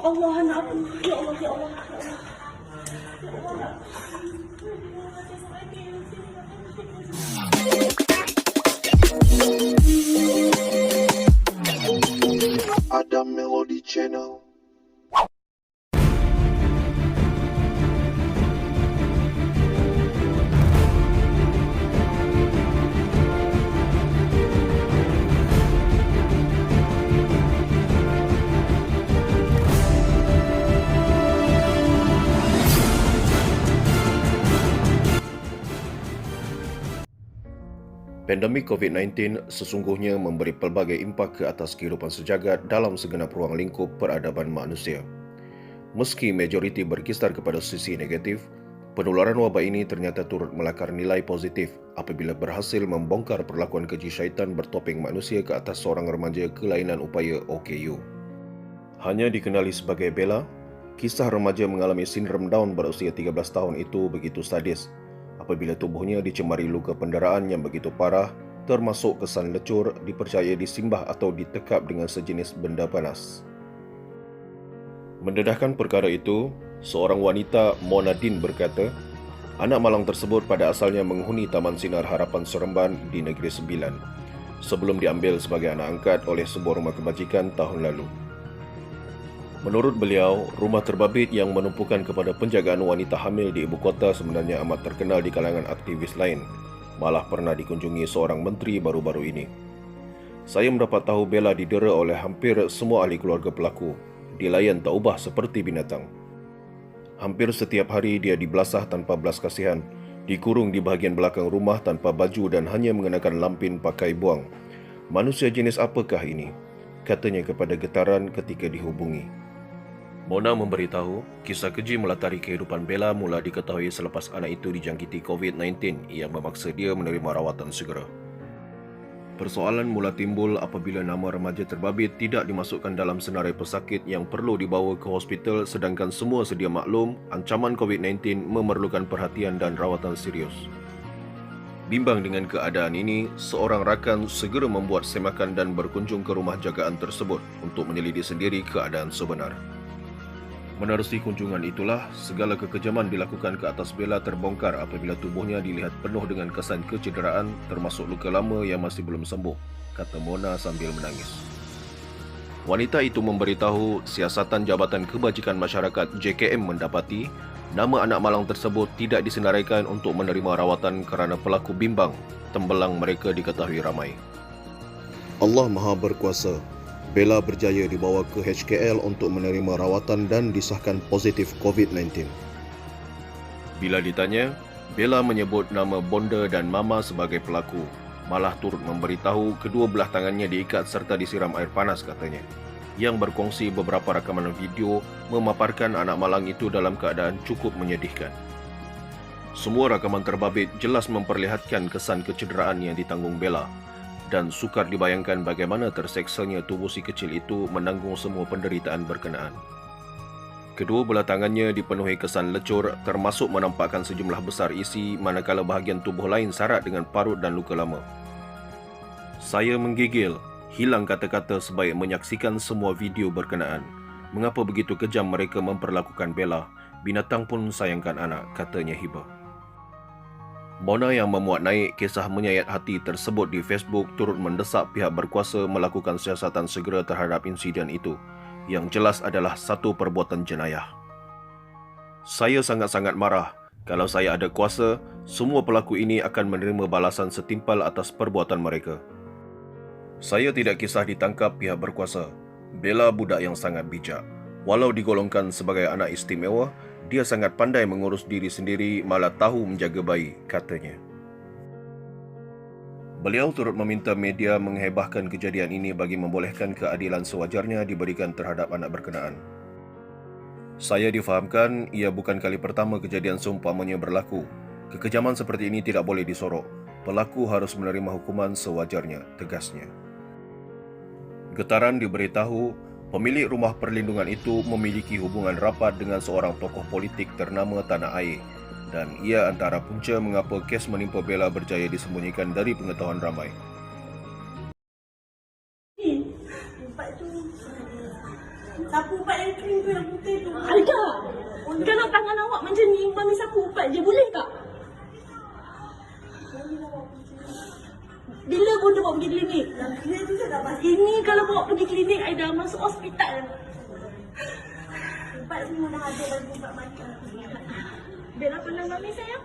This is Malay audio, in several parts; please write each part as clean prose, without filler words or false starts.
Allah anak aku. Ya Allah, ya Allah, ya Allah. Ya Allah. Adam Melody Channel. Pandemik COVID-19 sesungguhnya memberi pelbagai impak ke atas kehidupan sejagat dalam segenap ruang lingkup peradaban manusia. Meski majoriti berkisar kepada sisi negatif, penularan wabak ini ternyata turut melakar nilai positif apabila berhasil membongkar perlakuan keji syaitan bertopeng manusia ke atas seorang remaja kelainan upaya OKU. Hanya dikenali sebagai Bella, kisah remaja mengalami sindrom Down berusia 13 tahun itu begitu sadis apabila tubuhnya dicemari luka penderaan yang begitu parah, termasuk kesan lecur, dipercaya disimbah atau ditekap dengan sejenis benda panas. Mendedahkan perkara itu, seorang wanita, Mona Din, berkata, anak malang tersebut pada asalnya menghuni Taman Sinar Harapan Seremban di Negeri Sembilan, sebelum diambil sebagai anak angkat oleh sebuah rumah kebajikan tahun lalu. Menurut beliau, rumah terbabit yang menumpukan kepada penjagaan wanita hamil di ibu kota sebenarnya amat terkenal di kalangan aktivis lain, malah pernah dikunjungi seorang menteri baru-baru ini. Saya mendapat tahu Bella didera oleh hampir semua ahli keluarga pelaku, dilayan tak ubah seperti binatang. Hampir setiap hari dia dibelasah tanpa belas kasihan, dikurung di bahagian belakang rumah tanpa baju dan hanya mengenakan lampin pakai buang. Manusia jenis apakah ini? Katanya kepada Getaran ketika dihubungi. Mona memberitahu, kisah keji melatari kehidupan Bella mula diketahui selepas anak itu dijangkiti COVID-19 yang memaksa dia menerima rawatan segera. Persoalan mula timbul apabila nama remaja terbabit tidak dimasukkan dalam senarai pesakit yang perlu dibawa ke hospital sedangkan semua sedia maklum ancaman COVID-19 memerlukan perhatian dan rawatan serius. Bimbang dengan keadaan ini, seorang rakan segera membuat semakan dan berkunjung ke rumah jagaan tersebut untuk menyelidiki sendiri keadaan sebenar. Menerusi kunjungan itulah, segala kekejaman dilakukan ke atas Bella terbongkar apabila tubuhnya dilihat penuh dengan kesan kecederaan termasuk luka lama yang masih belum sembuh, kata Mona sambil menangis. Wanita itu memberitahu siasatan Jabatan Kebajikan Masyarakat JKM mendapati nama anak malang tersebut tidak disenaraikan untuk menerima rawatan kerana pelaku bimbang, tembelang mereka diketahui ramai. Allah Maha Berkuasa. Bella berjaya dibawa ke HKL untuk menerima rawatan dan disahkan positif COVID-19. Bila ditanya, Bella menyebut nama bonda dan mama sebagai pelaku, malah turut memberitahu kedua belah tangannya diikat serta disiram air panas katanya, yang berkongsi beberapa rakaman video memaparkan anak malang itu dalam keadaan cukup menyedihkan. Semua rakaman terbabit jelas memperlihatkan kesan kecederaan yang ditanggung Bella, dan sukar dibayangkan bagaimana terseksanya tubuh si kecil itu menanggung semua penderitaan berkenaan. Kedua belah tangannya dipenuhi kesan lecur termasuk menampakkan sejumlah besar isi manakala bahagian tubuh lain sarat dengan parut dan luka lama. Saya menggigil, hilang kata-kata sebaik menyaksikan semua video berkenaan. Mengapa begitu kejam mereka memperlakukan Bella? Binatang pun sayangkan anak, katanya hibah. Mona yang memuat naik kisah menyayat hati tersebut di Facebook turut mendesak pihak berkuasa melakukan siasatan segera terhadap insiden itu, yang jelas adalah satu perbuatan jenayah. Saya sangat-sangat marah. Kalau saya ada kuasa, semua pelaku ini akan menerima balasan setimpal atas perbuatan mereka. Saya tidak kisah ditangkap pihak berkuasa. Bella budak yang sangat bijak. Walau digolongkan sebagai anak istimewa, dia sangat pandai mengurus diri sendiri, malah tahu menjaga bayi, katanya. Beliau turut meminta media menghebahkan kejadian ini bagi membolehkan keadilan sewajarnya diberikan terhadap anak berkenaan. Saya difahamkan ia bukan kali pertama kejadian seumpamanya berlaku. Kekejaman seperti ini tidak boleh disorok. Pelaku harus menerima hukuman sewajarnya, tegasnya. Getaran diberitahu pemilik rumah perlindungan itu memiliki hubungan rapat dengan seorang tokoh politik ternama tanah air dan ia antara punca mengapa kes menimpa Bella berjaya disembunyikan dari pengetahuan ramai. Empat tu. Sapu ubat yang kering tu, yang putih tu. Aida, kalau tangan awak macam ni, Mami sapu ubat je, boleh tak? Bila Bunda bawa pergi klinik? Yang clear tu saya tak pasti. Ini kalau bawa pergi klinik, Aida masuk hospital. Ubat semua dah ada bagi ubat mati. Bella kenal Mami sayang?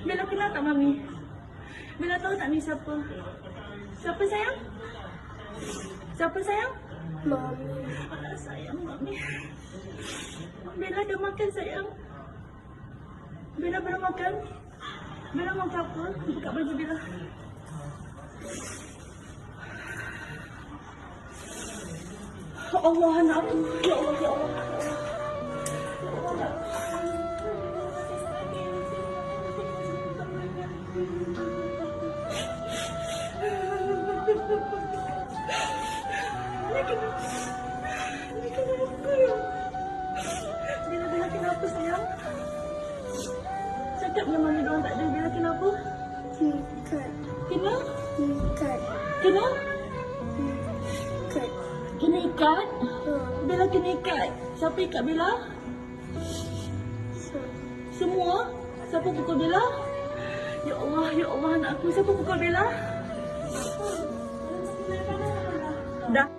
Bella kenal tak Mami? Bella tahu tak ni siapa? Siapa sayang? Siapa sayang? Mami. Alah sayang Mami. Bella dah makan sayang? Bella belum makan? Bella makan apa? Buka baju Bella. Allah anakku. Ya Allah, ya Allah. Bella kenapa sayang? Cakap dengan Mami doang tak ada. Bella kenapa? Ikat. Kena? Ikat. Kena? Ikat. Kena ikat? Bella kena ikat. Siapa ikat Bella? Semua? Siapa pukul Bella? Ya Allah anakku. Siapa pukul Bella? Dah.